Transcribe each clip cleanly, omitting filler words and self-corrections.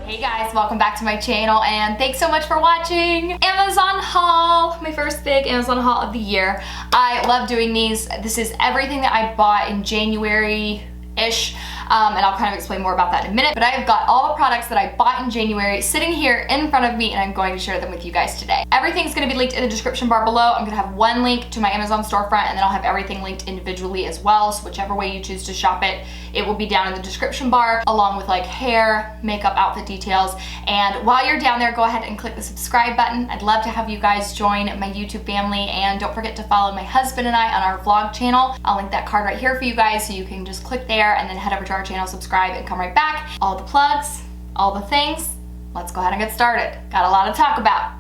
Hey guys, welcome back to my channel and thanks so much for watching. Amazon haul, my first big Amazon haul of the year. I love doing these. This is everything that I bought in January-ish. And I'll kind of explain more about that in a minute, but I've got all the products that I bought in January sitting here in front of me and I'm going to share them with you guys today. Everything's going to be linked in the description bar below. I'm going to have one link to my Amazon storefront and then I'll have everything linked individually as well, so whichever way you choose to shop it, it will be down in the description bar along with like hair, makeup, outfit details. And while you're down there, go ahead and click the subscribe button. I'd love to have you guys join my YouTube family, and don't forget to follow my husband and I on our vlog channel. I'll link that card right here for you guys so you can just click there and then head over to our channel, subscribe, and come right back. All the plugs, all the things. Let's go ahead and get started. Got a lot to talk about.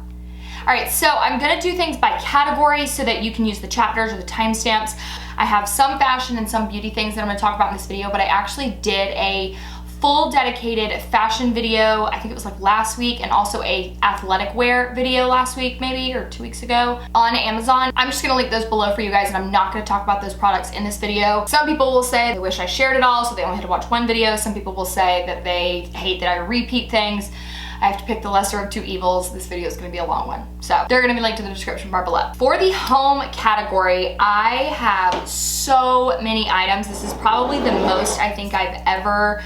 All right, so I'm gonna do things by category so that you can use the chapters or the timestamps. I have some fashion and some beauty things that I'm gonna talk about in this video, but I actually did a full dedicated fashion video, I think it was like last week, and also a athletic wear video last week maybe, or 2 weeks ago on Amazon. I'm just gonna link those below for you guys and I'm not gonna talk about those products in this video. Some people will say they wish I shared it all so they only had to watch one video. Some people will say that they hate that I repeat things. I have to pick the lesser of two evils. This video is gonna be a long one. So they're gonna be linked in the description bar below. For the home category, I have so many items. This is probably the most I think I've ever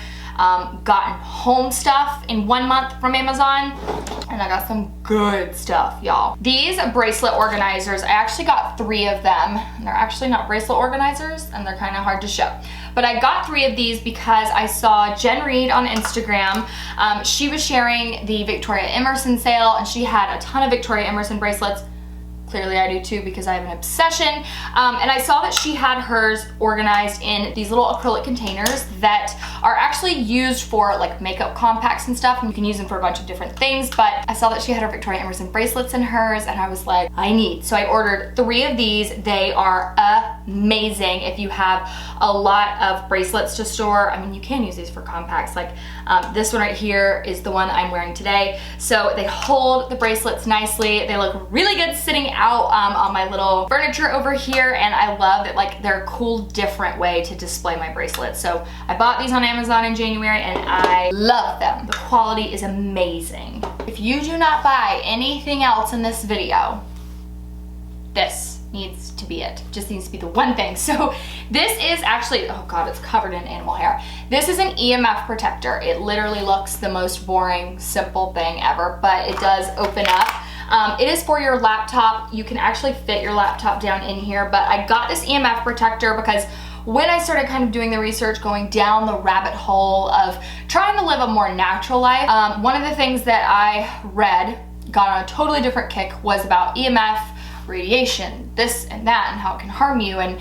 gotten home stuff in 1 month from Amazon, and I got some good stuff, y'all. These bracelet organizers, I actually got 3 of them. And they're actually not bracelet organizers and they're kind of hard to show. But I got 3 of these because I saw Jen Reed on Instagram. She was sharing the Victoria Emerson sale and she had a ton of Victoria Emerson bracelets. Clearly I do too because I have an obsession. And I saw that she had hers organized in these little acrylic containers that are actually used for like makeup compacts and stuff, and you can use them for a bunch of different things, but I saw that she had her Victoria Emerson bracelets in hers and I was like, I need. So I ordered 3 of these. They are amazing if you have a lot of bracelets to store. I mean, you can use these for compacts. Like this one right here is the one I'm wearing today. So they hold the bracelets nicely. They look really good sitting out on my little furniture over here, and I love that like they're a cool different way to display my bracelets. So I bought these on Amazon in January and I love them. The quality is amazing. If you do not buy anything else in this video, this needs to be it. Just needs to be the one thing. So this is actually, oh God, it's covered in animal hair. This is an EMF protector. It literally looks the most boring, simple thing ever, but it does open up. It is for your laptop. You can actually fit your laptop down in here, but I got this EMF protector because when I started kind of doing the research, going down the rabbit hole of trying to live a more natural life, one of the things that I read, got on a totally different kick, was about EMF, radiation, this and that, and how it can harm you. And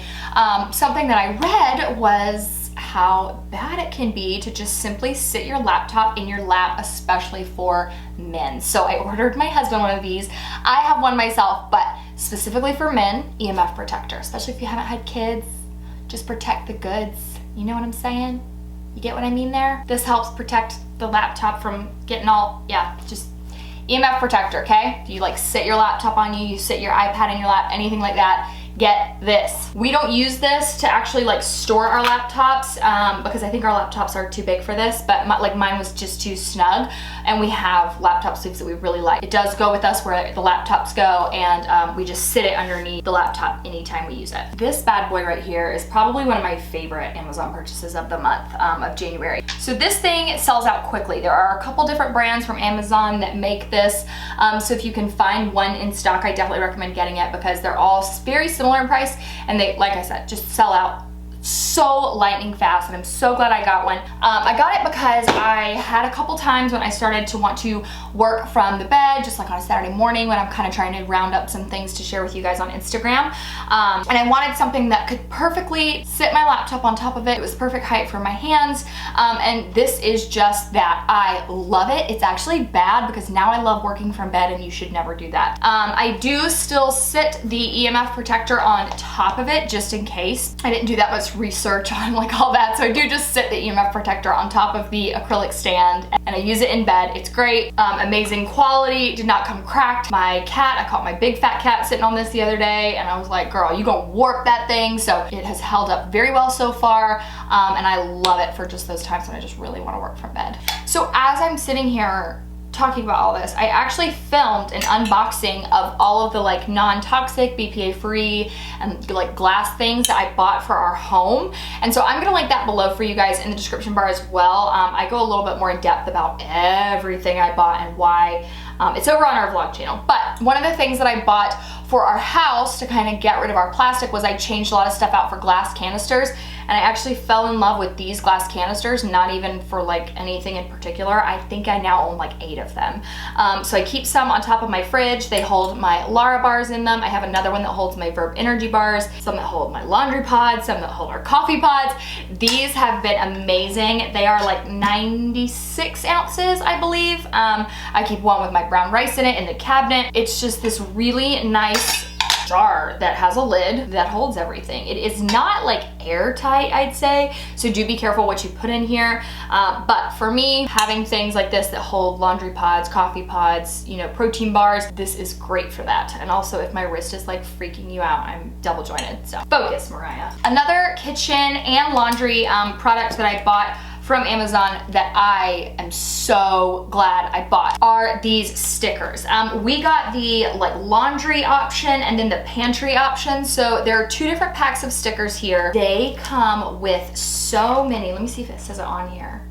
something that I read was how bad it can be to just simply sit your laptop in your lap, especially for men. So I ordered my husband one of these. I have one myself, but specifically for men, EMF protector, especially if you haven't had kids. Just protect the goods. You know what I'm saying? You get what I mean there? This helps protect the laptop from getting all, yeah, just EMF protector, okay? If you like sit your laptop on you, you sit your iPad in your lap, anything like that, get this. We don't use this to actually like store our laptops because I think our laptops are too big for this, but mine was just too snug, and we have laptop sleeves that we really like. It does go with us where the laptops go, and we just sit it underneath the laptop anytime we use it. This bad boy right here is probably one of my favorite Amazon purchases of the month of January. So this thing sells out quickly. There are a couple different brands from Amazon that make this, so if you can find one in stock, I definitely recommend getting it because they're all very similar in price, and they, like I said, just sell out so lightning fast, and I'm so glad I got one. I got it because I had a couple times when I started to want to work from the bed, just like on a Saturday morning when I'm kind of trying to round up some things to share with you guys on Instagram. And I wanted something that could perfectly sit my laptop on top of it. It was the perfect height for my hands. And this is just that. I love it. It's actually bad because now I love working from bed, and you should never do that. I do still sit the EMF protector on top of it just in case. I didn't do that much research on like all that, so I do just sit the EMF protector on top of the acrylic stand, and I use it in bed. It's great. Amazing quality, did not come cracked. My cat, I caught my big fat cat sitting on this the other day, and I was like, girl, you gonna warp that thing. So it has held up very well so far, and I love it for just those times when I just really want to work from bed. So as I'm sitting here talking about all this, I actually filmed an unboxing of all of the like non-toxic, BPA free and like glass things that I bought for our home. And so I'm gonna link that below for you guys in the description bar as well. I go a little bit more in depth about everything I bought and why. It's over on our vlog channel. But one of the things that I bought for our house to kind of get rid of our plastic was I changed a lot of stuff out for glass canisters, and I actually fell in love with these glass canisters, not even for like anything in particular. I think I now own like 8 of them. So I keep some on top of my fridge. They hold my Lara bars in them. I have another one that holds my Verb energy bars, some that hold my laundry pods, some that hold our coffee pods. These have been amazing. They are like 96 ounces, I believe. I keep one with my brown rice in it in the cabinet. It's just this really nice jar that has a lid that holds everything. It is not like airtight, I'd say, so do be careful what you put in here. But for me, having things like this that hold laundry pods, coffee pods, you know, protein bars, this is great for that. And also if my wrist is like freaking you out, I'm double jointed, so focus, Moriah. Another kitchen and laundry product that I bought from Amazon that I am so glad I bought are these stickers. We got the like laundry option and then the pantry option. So there are 2 different packs of stickers here. They come with so many, let me see if it says it on here.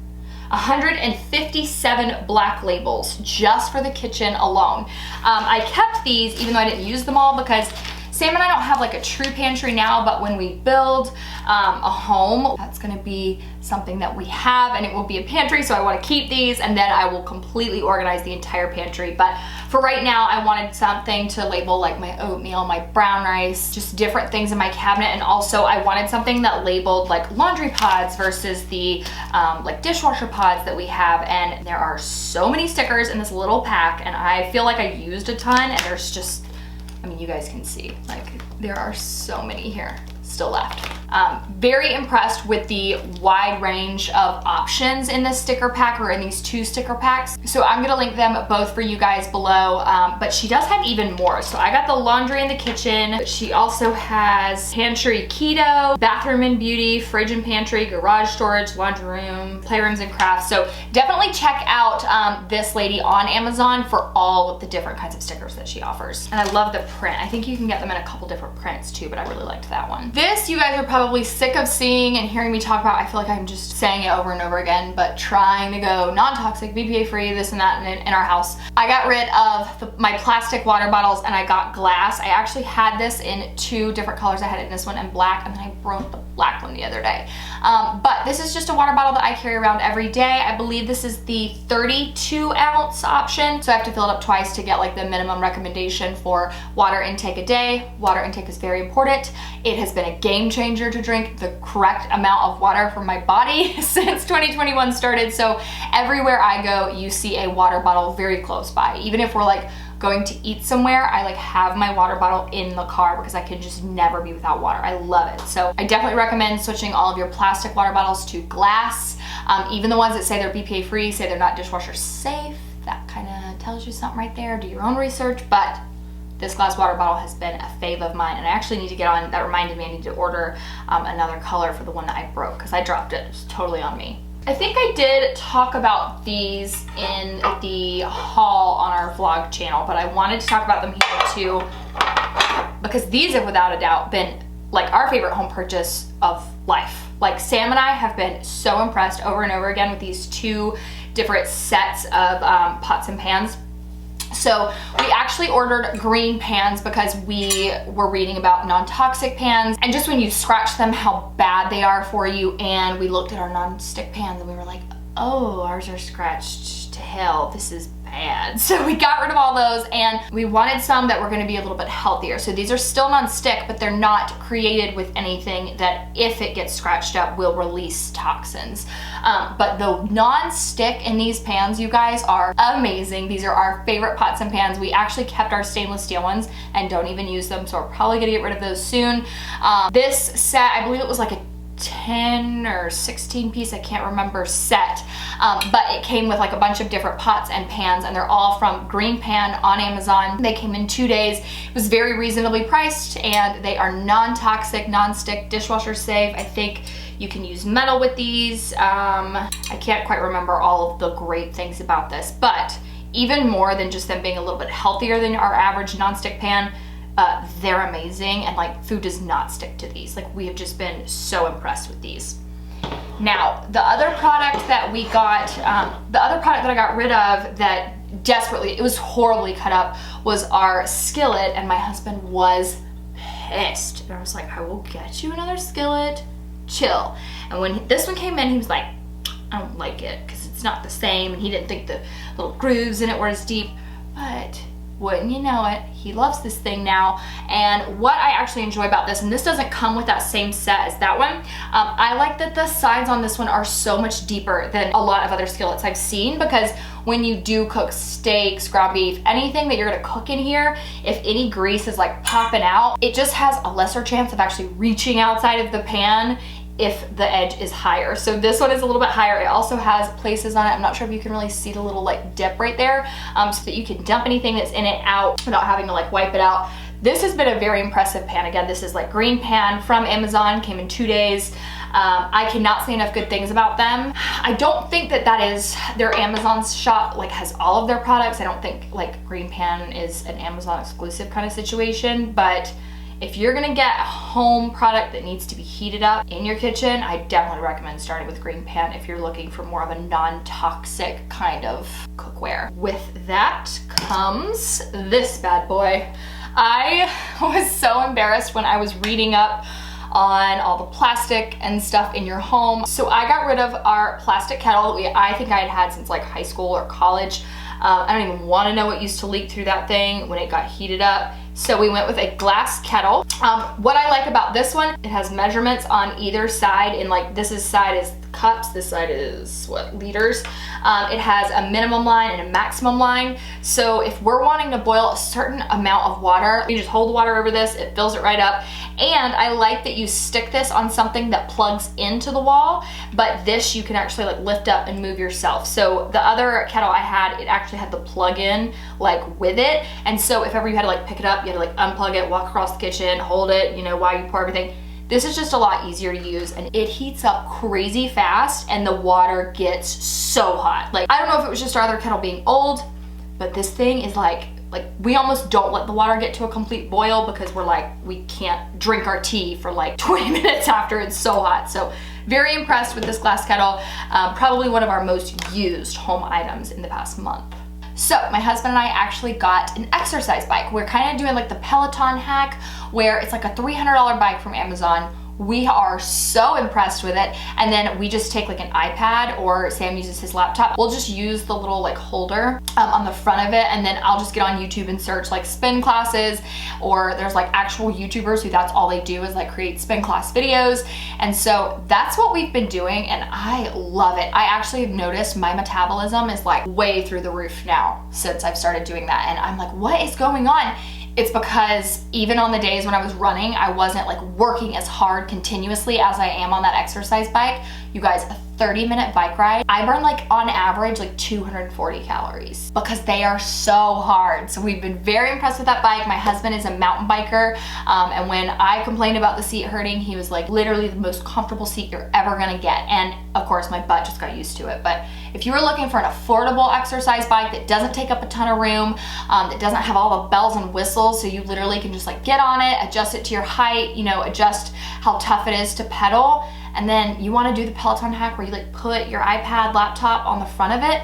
157 black labels just for the kitchen alone. I kept these even though I didn't use them all because Sam and I don't have like a true pantry now, but when we build a home, that's gonna be something that we have and it will be a pantry, so I wanna keep these and then I will completely organize the entire pantry. But for right now, I wanted something to label like my oatmeal, my brown rice, just different things in my cabinet. And also I wanted something that labeled like laundry pods versus the like dishwasher pods that we have. And there are so many stickers in this little pack and I feel like I used a ton, and there's just, I mean, you guys can see, like, there are so many here still left. Very impressed with the wide range of options in this sticker pack, or in these 2 sticker packs. So I'm gonna link them both for you guys below, but she does have even more. So I got the laundry in the kitchen, but she also has pantry keto, bathroom and beauty, fridge and pantry, garage storage, laundry room, playrooms and crafts. So definitely check out this lady on Amazon for all of the different kinds of stickers that she offers. And I love the print. I think you can get them in a couple different prints too, but I really liked that one. This you guys are probably sick of seeing and hearing me talk about. I feel like I'm just saying it over and over again, but trying to go non-toxic, BPA free, this and that in our house. I got rid of my plastic water bottles and I got glass. I actually had this in 2 different colors. I had it in this one and black, and then I broke the black one the other day. But this is just a water bottle that I carry around every day. I believe this is the 32 ounce option, so I have to fill it up twice to get like the minimum recommendation for water intake a day. Water intake is very important. It has been a game changer to drink the correct amount of water for my body since 2021 started. So everywhere I go, you see a water bottle very close by. Even if we're like going to eat somewhere, I like have my water bottle in the car because I can just never be without water. I love it. So I definitely recommend switching all of your plastic water bottles to glass. Even the ones that say they're BPA free, say they're not dishwasher safe. That kind of tells you something right there. Do your own research, but this glass water bottle has been a fave of mine, and I actually need to get on, that reminded me I need to order another color for the one that I broke because I dropped it. It was totally on me. I think I did talk about these in the haul on our vlog channel, but I wanted to talk about them here too because these have without a doubt been like our favorite home purchase of life. Like Sam and I have been so impressed over and over again with these 2 different sets of pots and pans. So we actually ordered green pans because we were reading about non-toxic pans, and just when you scratch them how bad they are for you, and we looked at our non-stick pans and we were like, oh, ours are scratched to hell, this is bad. So we got rid of all those, and we wanted some that were going to be a little bit healthier. So these are still non-stick, but they're not created with anything that if it gets scratched up will release toxins. But the non-stick in these pans, you guys, are amazing. These are our favorite pots and pans. We actually kept our stainless steel ones and don't even use them, so we're probably gonna get rid of those soon. This set, I believe it was like a 10 or 16 piece, I can't remember, set. But it came with like a bunch of different pots and pans, and they're all from Green Pan on Amazon. They came in 2 days. It was very reasonably priced, and they are non-toxic, non-stick, dishwasher safe. I think you can use metal with these. I can't quite remember all of the great things about this, but even more than just them being a little bit healthier than our average non-stick pan, they're amazing, and like food does not stick to these. Like, we have just been so impressed with these. Now, the other product that we got, the other product that I got rid of that desperately, it was horribly cut up, was our skillet, and my husband was pissed. And I was like, I will get you another skillet, chill. And when this one came in, he was like, I don't like it because it's not the same, and he didn't think the little grooves in it were as deep. But wouldn't you know it, he loves this thing now. And what I actually enjoy about this, and this doesn't come with that same set as that one, I like that the sides on this one are so much deeper than a lot of other skillets I've seen, because when you do cook steaks, ground beef, anything that you're gonna cook in here, if any grease is like popping out, it just has a lesser chance of actually reaching outside of the pan if the edge is higher. So this one is a little bit higher. It also has places on it, I'm not sure if you can really see the little like dip right there, so that you can dump anything that's in it out without having to like wipe it out. This has been a very impressive pan. Again, this is like Green Pan from Amazon, came in 2 days. I cannot say enough good things about them. I don't think that is their Amazon shop like has all of their products. I don't think like Green Pan is an Amazon exclusive kind of situation, but if you're gonna get a home product that needs to be heated up in your kitchen, I definitely recommend starting with Green Pan if you're looking for more of a non-toxic kind of cookware. With that comes this bad boy. I was so embarrassed when I was reading up on all the plastic and stuff in your home. So I got rid of our plastic kettle that I think I had had since like high school or college. I don't even want to know what used to leak through that thing when it got heated up. So we went with a glass kettle. What I like about this one, it has measurements on either side, and like this side is cups, this side is what, liters. It has a minimum line and a maximum line. So if we're wanting to boil a certain amount of water, you just hold the water over this, it fills it right up. And I like that you stick this on something that plugs into the wall, but this you can actually like lift up and move yourself. So the other kettle I had, it actually had the plug in like with it. And so if ever you had to like pick it up, you had to like unplug it, walk across the kitchen, hold it, you know, while you pour everything. This is just a lot easier to use, and it heats up crazy fast, and the water gets so hot. Like, I don't know if it was just our other kettle being old, but this thing is like we almost don't let the water get to a complete boil because we're like, we can't drink our tea for like 20 minutes after it's so hot. So very impressed with this glass kettle. Probably one of our most used home items in the past month. So my husband and I actually got an exercise bike. We're kind of doing like the Peloton hack, where it's like a $300 bike from Amazon. We are so impressed with it. And then we just take like an iPad, or Sam uses his laptop. We'll just use the little like holder on the front of it, and then I'll just get on YouTube and search like spin classes, or there's like actual YouTubers who that's all they do is like create spin class videos. And so that's what we've been doing, and I love it. I actually have noticed my metabolism is like way through the roof now since I've started doing that. And I'm like, what is going on? It's because even on the days when I was running, I wasn't like working as hard continuously as I am on that exercise bike. You guys, a 30-minute bike ride, I burn like on average like 240 calories because they are so hard. So we've been very impressed with that bike. My husband is a mountain biker, and when I complained about the seat hurting, he was like, literally the most comfortable seat you're ever gonna get. And of course my butt just got used to it. But if you were looking for an affordable exercise bike that doesn't take up a ton of room, that doesn't have all the bells and whistles, so you literally can just like get on it, adjust it to your height, you know, adjust how tough it is to pedal, and then you want to do the Peloton hack where you like put your iPad laptop on the front of it,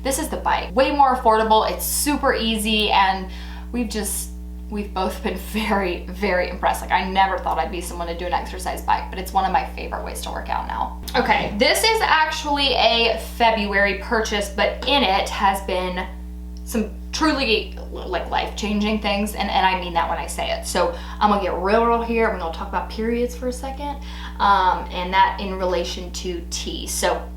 this is the bike. Way more affordable, it's super easy, and we've both been very, very impressed. Like, I never thought I'd be someone to do an exercise bike, but it's one of my favorite ways to work out now. Okay, this is actually a February purchase, but in it has been some truly like life-changing things, and I mean that when I say it. So I'm gonna get real here. I'm gonna talk about periods for a second, and that in relation to tea. So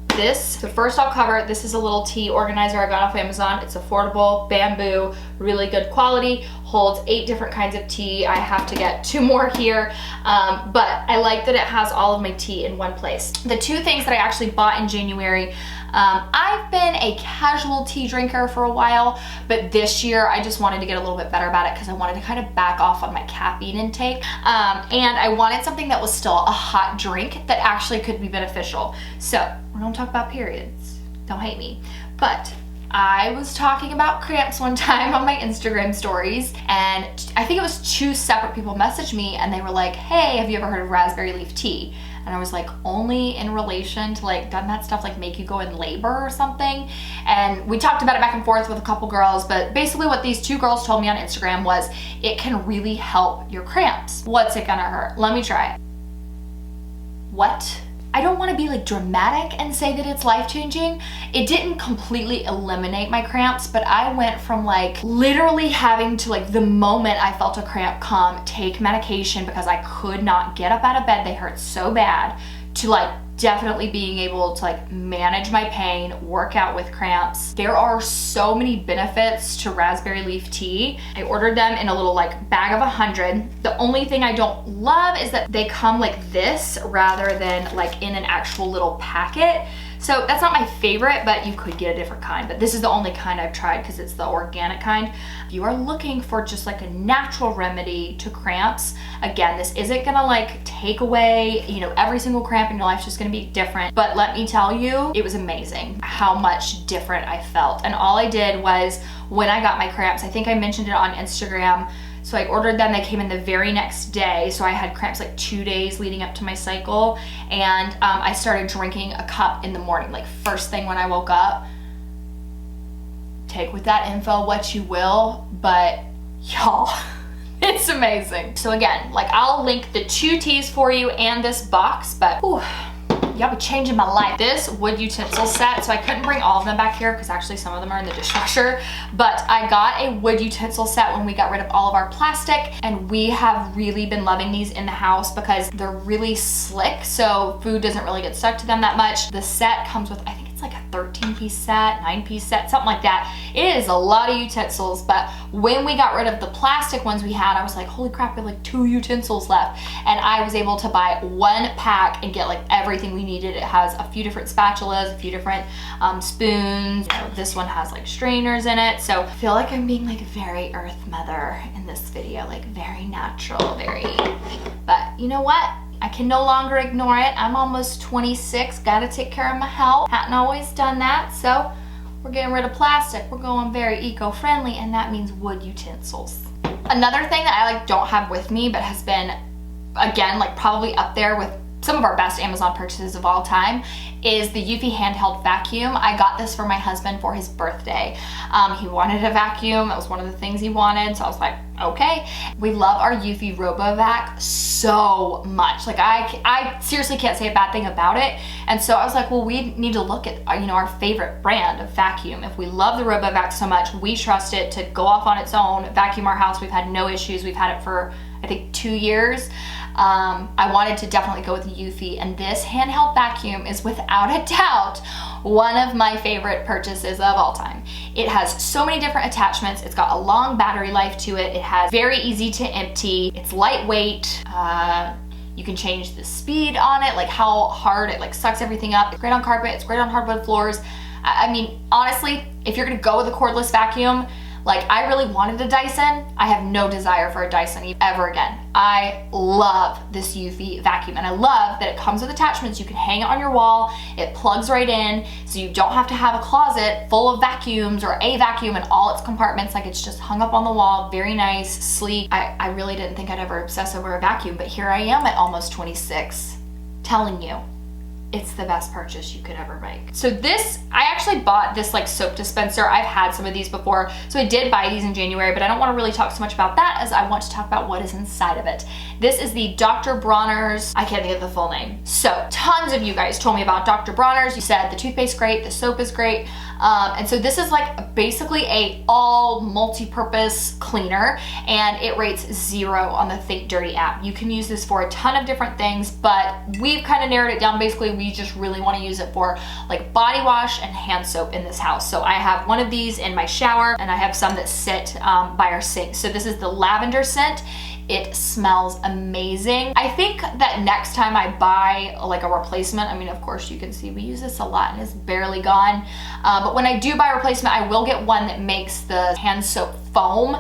first I'll cover, this is a little tea organizer I got off Amazon. It's affordable, bamboo, really good quality, holds 8 different kinds of tea. I have to get 2 more here, but I like that it has all of my tea in one place. The 2 things that I actually bought in January, I've been a casual tea drinker for a while, but this year I just wanted to get a little bit better about it because I wanted to kind of back off on my caffeine intake. And I wanted something that was still a hot drink that actually could be beneficial. So we're gonna talk about periods. Don't hate me. But I was talking about cramps one time on my Instagram stories, and I think it was 2 separate people messaged me and they were like, hey, have you ever heard of raspberry leaf tea? And I was like, only in relation to like, doesn't that stuff like make you go in labor or something? And we talked about it back and forth with a couple girls, but basically what these 2 girls told me on Instagram was it can really help your cramps. What's it gonna hurt? Let me try it. What? I don't want to be like dramatic and say that it's life-changing. It didn't completely eliminate my cramps, but I went from like literally having to like the moment I felt a cramp come, take medication because I could not get up out of bed, they hurt so bad, to like definitely being able to like manage my pain, work out with cramps. There are so many benefits to raspberry leaf tea. I ordered them in a little like bag of 100. The only thing I don't love is that they come like this rather than like in an actual little packet. So that's not my favorite, but you could get a different kind. But this is the only kind I've tried because it's the organic kind. If you are looking for just like a natural remedy to cramps, again, this isn't gonna like take away, you know, every single cramp in your life is just gonna be different. But let me tell you, it was amazing how much different I felt. And all I did was when I got my cramps, I think I mentioned it on Instagram, so I ordered them, they came in the very next day. So I had cramps like 2 days leading up to my cycle. And I started drinking a cup in the morning, like first thing when I woke up. Take with that info what you will, but y'all, it's amazing. So again, like I'll link the 2 teas for you and this box, but whew, y'all be changing my life. This wood utensil set, so I couldn't bring all of them back here because actually some of them are in the dishwasher, but I got a wood utensil set when we got rid of all of our plastic, and we have really been loving these in the house because they're really slick, so food doesn't really get stuck to them that much. The set comes with, I think it's like a 13-piece set, 9-piece set, something like that. It is a lot of utensils, but when we got rid of the plastic ones we had, I was like, holy crap, we have like 2 utensils left. And I was able to buy 1 pack and get like everything we needed. It has a few different spatulas, a few different spoons. You know, this one has like strainers in it. So I feel like I'm being like very earth mother in this video, like very natural, but you know what? I can no longer ignore it. I'm almost 26, gotta take care of my health. Hadn't always done that, so we're getting rid of plastic. We're going very eco-friendly, and that means wood utensils. Another thing that I like don't have with me, but has been, again, like probably up there with some of our best Amazon purchases of all time, is the Eufy handheld vacuum. I got this for my husband for his birthday. He wanted a vacuum. That was one of the things he wanted, so I was like, okay. We love our Eufy RoboVac so much. Like I seriously can't say a bad thing about it. And so I was like, well, we need to look at you know, our favorite brand of vacuum. If we love the RoboVac so much, we trust it to go off on its own, vacuum our house. We've had no issues. We've had it for, I think, 2 years. I wanted to definitely go with the Eufy, and this handheld vacuum is without a doubt one of my favorite purchases of all time. It has so many different attachments. It's got a long battery life to it. It has very easy to empty. It's lightweight. You can change the speed on it, like how hard it like sucks everything up. It's great on carpet. It's great on hardwood floors. I mean, honestly, if you're gonna go with a cordless vacuum, like I really wanted a Dyson. I have no desire for a Dyson ever again. I love this Eufy vacuum, and I love that it comes with attachments. You can hang it on your wall. It plugs right in, so you don't have to have a closet full of vacuums or a vacuum in all its compartments. Like it's just hung up on the wall, very nice, sleek. I really didn't think I'd ever obsess over a vacuum, but here I am at almost 26, telling you, it's the best purchase you could ever make. So this, I actually bought this like soap dispenser. I've had some of these before. So I did buy these in January, but I don't want to really talk so much about that as I want to talk about what is inside of it. This is the Dr. Bronner's, I can't think of the full name. So tons of you guys told me about Dr. Bronner's. You said the toothpaste great, the soap is great. And so this is like basically a all multi-purpose cleaner, and it rates 0 on the Think Dirty app. You can use this for a ton of different things, but we've kind of narrowed it down. Basically, we just really want to use it for like body wash and hand soap in this house. So I have one of these in my shower, and I have some that sit by our sink. So this is the lavender scent. It smells amazing. I think that next time I buy like a replacement, I mean, of course you can see we use this a lot and it's barely gone. But when I do buy a replacement, I will get one that makes the hand soap foam.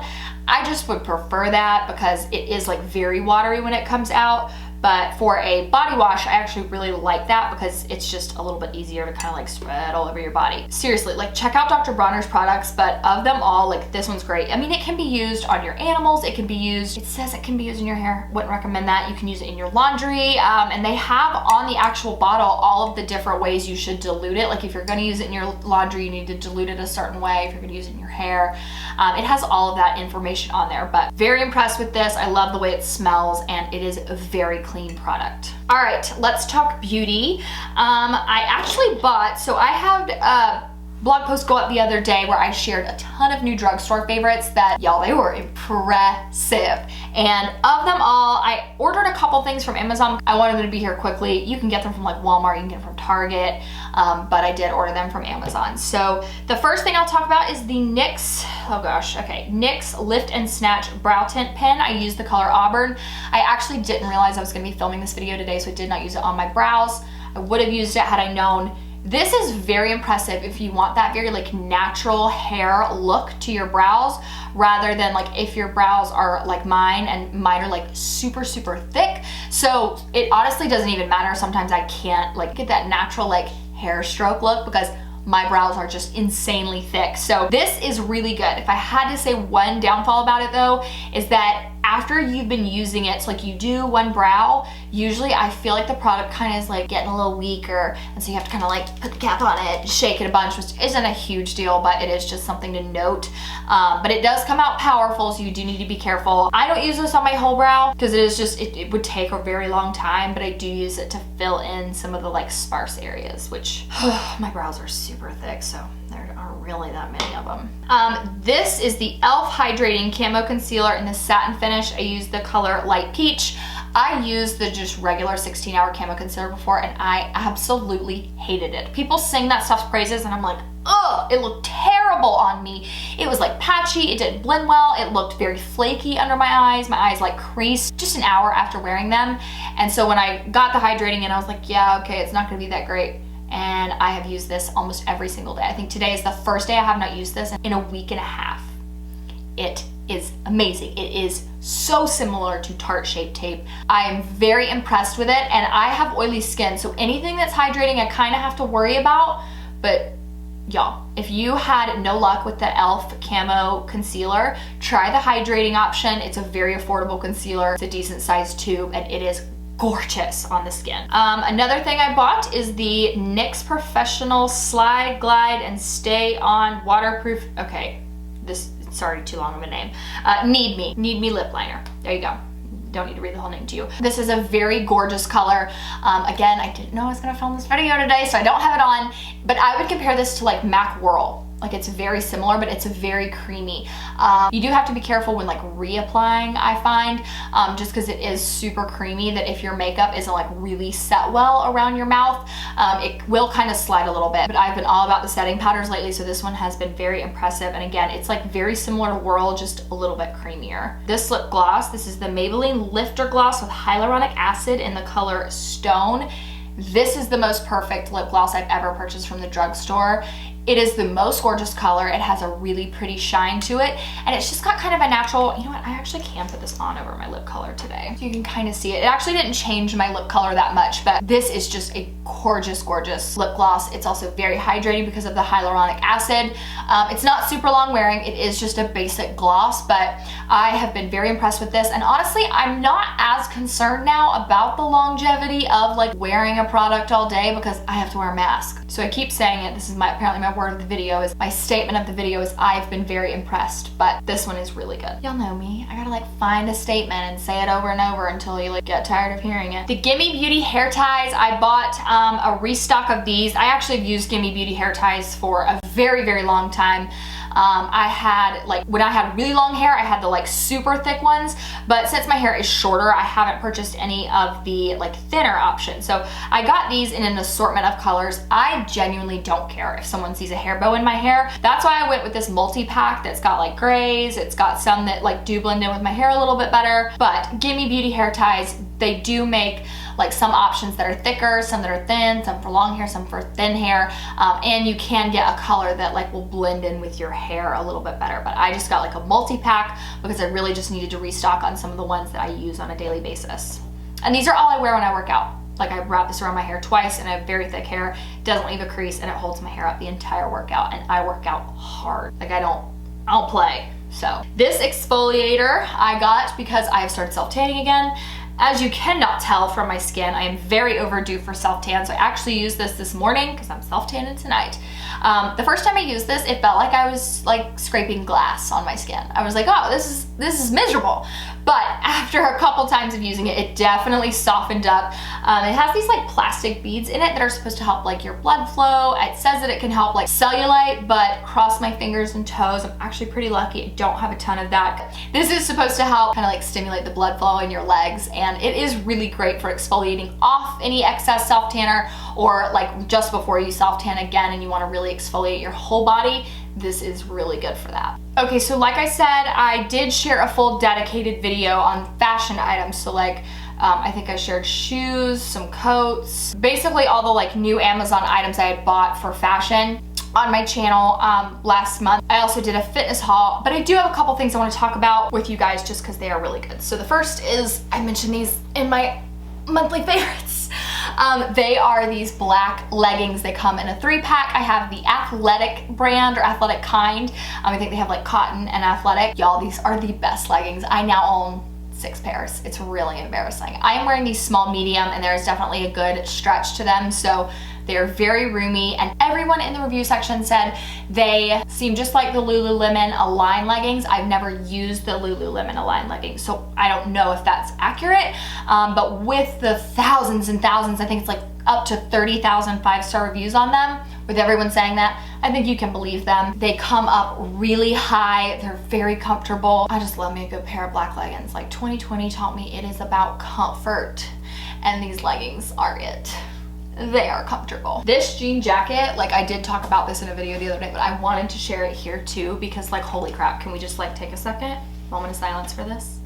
I just would prefer that because it is like very watery when it comes out. But for a body wash, I actually really like that because it's just a little bit easier to kind of like spread all over your body. Seriously, like check out Dr. Bronner's products, but of them all, like this one's great. I mean, it can be used on your animals. It can be used, it says it can be used in your hair. Wouldn't recommend that. You can use it in your laundry. And they have on the actual bottle all of the different ways you should dilute it. Like if you're gonna use it in your laundry, you need to dilute it a certain way. If you're gonna use it in your hair, it has all of that information on there. But very impressed with this. I love the way it smells, and it is a very clean product. All right, let's talk beauty. I actually bought, so I had a blog post go up the other day where I shared a ton of new drugstore favorites that, y'all, they were impressive. And of them all, I ordered a couple things from Amazon. I wanted them to be here quickly. You can get them from like Walmart, you can get them from Target, but I did order them from Amazon. So the first thing I'll talk about is the NYX, NYX Lift and Snatch Brow Tint Pen. I used the color Auburn. I actually didn't realize I was gonna be filming this video today, so I did not use it on my brows. I would have used it had I known. This is very impressive if you want that very like natural hair look to your brows, rather than like if your brows are like mine, and mine are like super, super thick. So it honestly doesn't even matter. Sometimes I can't like get that natural like hair stroke look because my brows are just insanely thick. So this is really good. If I had to say one downfall about it though, is that after you've been using it, so like you do one brow, usually I feel like the product kind of is like getting a little weaker, and so you have to kind of like put the cap on it and shake it a bunch, which isn't a huge deal, but it is just something to note. But it does come out powerful, so you do need to be careful. I don't use this on my whole brow because it is just, it would take a very long time, but I do use it to fill in some of the like sparse areas, which my brows are super thick, so there aren't really that many of them. This is the e.l.f. Hydrating Camo Concealer in the satin finish. I use the color Light Peach. I used the just regular 16-hour camo concealer before, and I absolutely hated it. People sing that stuff's praises, and I'm like, ugh, it looked terrible on me. It was like patchy, it didn't blend well, it looked very flaky under my eyes like creased just an hour after wearing them. And so when I got the hydrating in, I was like, yeah, okay, it's not gonna be that great. And I have used this almost every single day. I think today is the first day I have not used this in a week and a half. It is amazing. It is so similar to Tarte Shape Tape. I am very impressed with it, and I have oily skin, so anything that's hydrating I kind of have to worry about. But y'all, if you had no luck with the e.l.f. Camo Concealer, try the hydrating option. It's a very affordable concealer. It's a decent sized tube, and it is gorgeous on the skin. Another thing I bought is the NYX Professional Slide, Glide, and Stay On Waterproof, okay, this, it's already too long of a name. Need Me Lip Liner. There you go. Don't need to read the whole name to you. This is a very gorgeous color. Again, I didn't know I was gonna film this video today, so I don't have it on, but I would compare this to like MAC Whirl. Like it's very similar, but it's very creamy. You do have to be careful when like reapplying, I find, just because it is super creamy, that if your makeup isn't like really set well around your mouth, it will kind of slide a little bit. But I've been all about the setting powders lately, so this one has been very impressive. And again, it's like very similar to Whirl, just a little bit creamier. This lip gloss, this is the Maybelline Lifter Gloss with hyaluronic acid in the color Stone. This is the most perfect lip gloss I've ever purchased from the drugstore. It is the most gorgeous color. It has a really pretty shine to it, and it's just got kind of a natural, you know what, I actually can put this on over my lip color today. So you can kind of see it. It actually didn't change my lip color that much, but this is just a gorgeous, gorgeous lip gloss. It's also very hydrating because of the hyaluronic acid. It's not super long wearing. It is just a basic gloss, but I have been very impressed with this. And honestly, I'm not as concerned now about the longevity of like wearing a product all day because I have to wear a mask. So I keep saying it. This is apparently my my word of the video is, my statement of the video is, I've been very impressed, but this one is really good. Y'all know me. I gotta like find a statement and say it over and over until you like get tired of hearing it. The Gimme Beauty hair ties, I bought a restock of these. I actually have used Gimme Beauty hair ties for a very, very long time. I had like, when I had really long hair, I had the like super thick ones, but since my hair is shorter, I haven't purchased any of the like thinner options. So I got these in an assortment of colors. I genuinely don't care if someone sees a hair bow in my hair. That's why I went with this multi-pack that's got like grays. It's got some that like do blend in with my hair a little bit better, but Gimme Beauty hair ties, they do make like some options that are thicker, some that are thin, some for long hair, some for thin hair, and you can get a color that like will blend in with your hair a little bit better. But I just got like a multi-pack because I really just needed to restock on some of the ones that I use on a daily basis. And these are all I wear when I work out. Like I wrap this around my hair twice, and I have very thick hair. It doesn't leave a crease, and it holds my hair up the entire workout, and I work out hard. Like I don't play. So this exfoliator I got because I have started self-tanning again. As you cannot tell from my skin, I am very overdue for self-tan, so I actually used this morning because I'm self-tanning tonight. The first time I used this, it felt like I was like scraping glass on my skin. I was like, oh, this is miserable. But after a couple times of using it, it definitely softened up. It has these like plastic beads in it that are supposed to help like your blood flow. It says that it can help like cellulite, but cross my fingers and toes. I'm actually pretty lucky I don't have a ton of that. This is supposed to help kind of like stimulate the blood flow in your legs, and it is really great for exfoliating off any excess self-tanner, or like just before you self-tan again and you want to really exfoliate your whole body. This is really good for that. Okay, so like I said, I did share a full dedicated video on fashion items. So like, I think I shared shoes, some coats, basically all the like new Amazon items I had bought for fashion on my channel last month. I also did a fitness haul, but I do have a couple things I want to talk about with you guys just because they are really good. So the first is, I mentioned these in my monthly favorites. They are these black leggings. They come in a 3-pack. I have the athletic brand or athletic kind. I think they have like cotton and athletic. Y'all, these are the best leggings. I now own 6 pairs. It's really embarrassing. I am wearing these small medium, and there is definitely a good stretch to them. So they're very roomy, and everyone in the review section said they seem just like the Lululemon Align leggings. I've never used the Lululemon Align leggings, so I don't know if that's accurate, but with the thousands and thousands, I think it's like up to 30,000 5-star reviews on them, with everyone saying that, I think you can believe them. They come up really high. They're very comfortable. I just love me a good pair of black leggings. Like 2020 taught me it is about comfort, and these leggings are it. They are comfortable. This jean jacket, like I did talk about this in a video the other day, but I wanted to share it here too because like, holy crap, can we just like take a second? Moment of silence for this.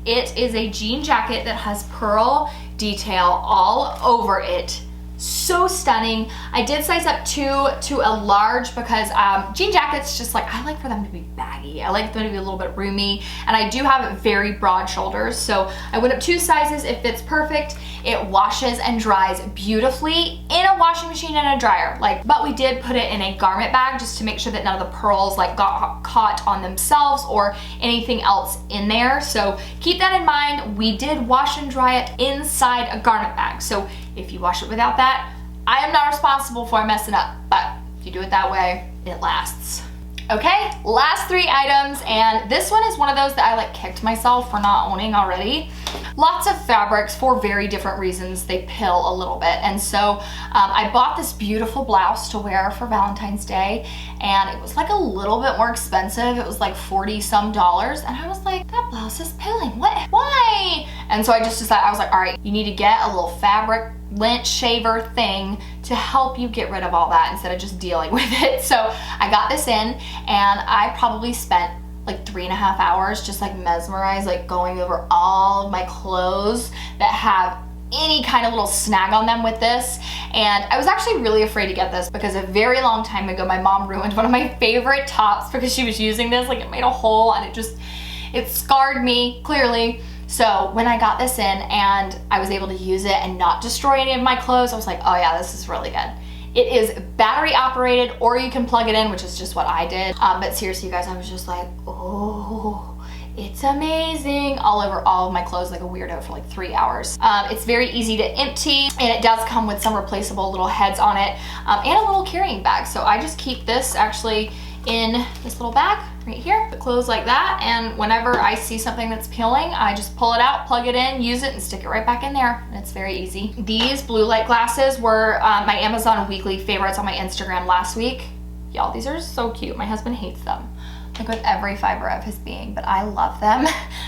It is a jean jacket that has pearl detail all over it. So stunning. I did size up to a large because jean jackets, just like, I like for them to be baggy. I like them to be a little bit roomy, and I do have very broad shoulders, so I went up 2 sizes. It fits perfect. It washes and dries beautifully in a washing machine and a dryer. But we did put it in a garment bag just to make sure that none of the pearls like got caught on themselves or anything else in there. So keep that in mind. We did wash and dry it inside a garment bag. So if you wash it without that, I am not responsible for messing up, but if you do it that way, it lasts. Okay, last 3 items, and this one is one of those that I like kicked myself for not owning already. Lots of fabrics for very different reasons. They pill a little bit, and so I bought this beautiful blouse to wear for Valentine's Day, and it was like a little bit more expensive. It was like $40-some, and I was like, that blouse is pilling. What? Why? And so I just decided, I was like, all right, you need to get a little fabric lint shaver thing to help you get rid of all that instead of just dealing with it. So I got this in, and I probably spent like 3.5 hours just like mesmerized, like going over all of my clothes that have any kind of little snag on them with this. And I was actually really afraid to get this because a very long time ago my mom ruined one of my favorite tops because she was using this. Like, it made a hole, and it scarred me clearly. So when I got this in and I was able to use it and not destroy any of my clothes, I was like, oh yeah, this is really good. It is battery operated, or you can plug it in, which is just what I did. But seriously, you guys, I was just like, oh, It's amazing. All over all of my clothes like a weirdo for like 3 hours. It's very easy to empty, and it does come with some replaceable little heads on it, and a little carrying bag. So I just keep this actually in this little bag right here. Put clothes like that, and whenever I see something that's peeling, I just pull it out, plug it in, use it, and stick it right back in there. And it's very easy. These blue light glasses were my Amazon weekly favorites on my Instagram last week. Y'all, these are so cute. My husband hates them, like with every fiber of his being, but I love them.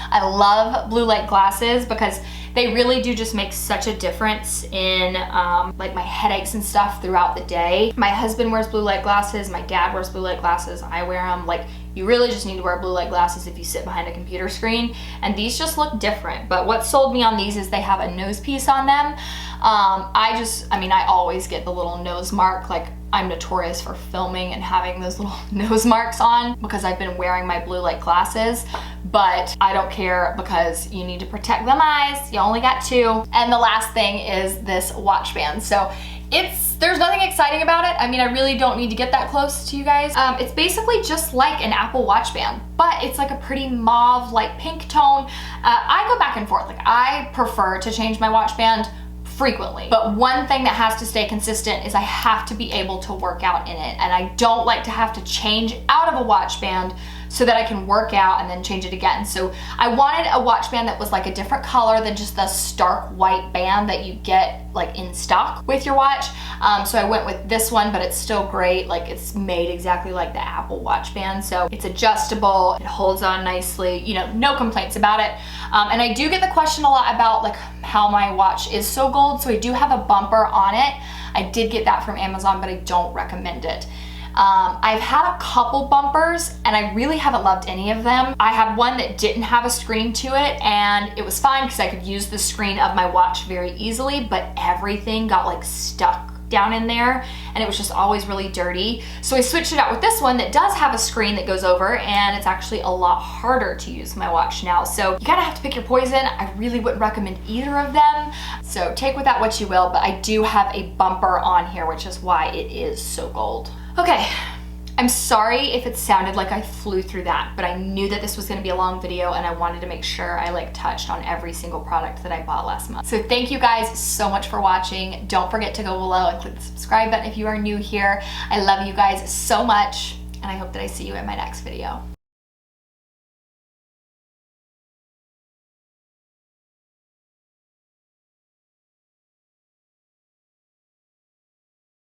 I love blue light glasses because they really do just make such a difference in like my headaches and stuff throughout the day. My husband wears blue light glasses, my dad wears blue light glasses, I wear them. Like, you really just need to wear blue light glasses if you sit behind a computer screen, and these just look different. But what sold me on these is they have a nose piece on them. I always get the little nose mark. Like, I'm notorious for filming and having those little nose marks on because I've been wearing my blue light glasses, but I don't care because you need to protect them eyes. You only got 2. And the last thing is this watch band. So there's nothing exciting about it. I mean, I really don't need to get that close to you guys. It's basically just like an Apple Watch band, but it's like a pretty mauve, light pink tone. I go back and forth. Like, I prefer to change my watch band frequently, but one thing that has to stay consistent is I have to be able to work out in it, and I don't like to have to change out of a watch band so that I can work out and then change it again. So I wanted a watch band that was like a different color than just the stark white band that you get like in stock with your watch. So I went with this one, but it's still great. Like, it's made exactly like the Apple Watch band. So it's adjustable, it holds on nicely, you know, no complaints about it. And I do get the question a lot about like how my watch is so gold. So I do have a bumper on it. I did get that from Amazon, but I don't recommend it. I've had a couple bumpers and I really haven't loved any of them. I had one that didn't have a screen to it, and it was fine because I could use the screen of my watch very easily, but everything got like stuck down in there and it was just always really dirty. So I switched it out with this one that does have a screen that goes over, and it's actually a lot harder to use my watch now. So you kind of have to pick your poison. I really wouldn't recommend either of them. So take with that what you will, but I do have a bumper on here, which is why it is so gold. Okay, I'm sorry if it sounded like I flew through that, but I knew that this was gonna be a long video and I wanted to make sure I like touched on every single product that I bought last month. So thank you guys so much for watching. Don't forget to go below and click the subscribe button if you are new here. I love you guys so much, and I hope that I see you in my next video.